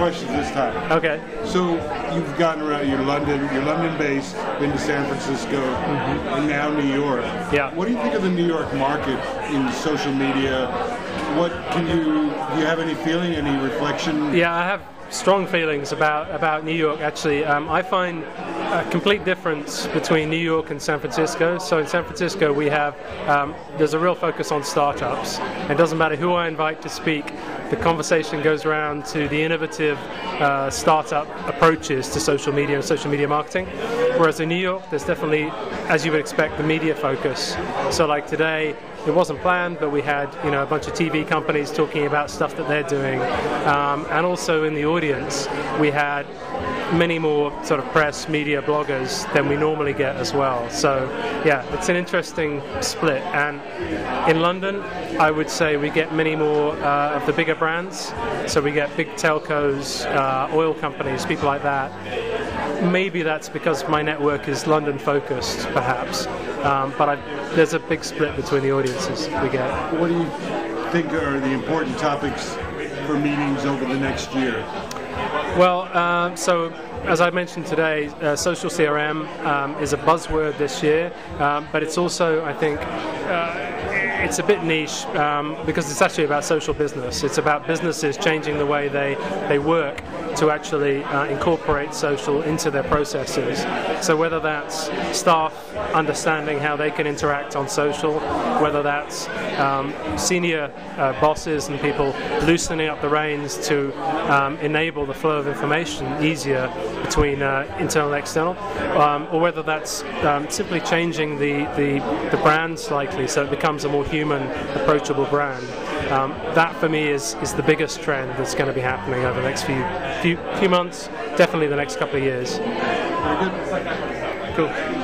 questions this time. Okay. So you've gotten around. You're London-based. Been to San Francisco, and now New York. Yeah. What do you think of the New York market in social media? What can you? Do you have any feeling? Any reflection? Yeah, I have strong feelings about New York. Actually, I find a complete difference between New York and San Francisco. So in San Francisco, we have there's a real focus on startups. It doesn't matter who I invite to speak. The conversation goes around to the innovative startup approaches to social media and social media marketing. Whereas in New York, there's definitely, as you would expect, the media focus. So like today, it wasn't planned, but we had a bunch of TV companies talking about stuff that they're doing, and also in the audience, we had many more sort of press, media, bloggers than we normally get as well. So yeah, it's an interesting split. And in London, I would say we get many more of the bigger brands. So we get big telcos, oil companies, people like that. Maybe that's because my network is London focused, perhaps. But there's a big split between the audiences we get. What do you think are the important topics for meetings over the next year? Well, so as I mentioned today, social CRM is a buzzword this year, but it's also, I think, it's a bit niche because it's actually about social business. It's about businesses changing the way they work to actually incorporate social into their processes. So whether that's staff understanding how they can interact on social, whether that's senior bosses and people loosening up the reins to enable the flow of information easier between internal and external, or whether that's simply changing the brand slightly so it becomes a more human, approachable brand. That for me is the biggest trend that's going to be happening over the next few months, definitely the next couple of years. Very good. Cool.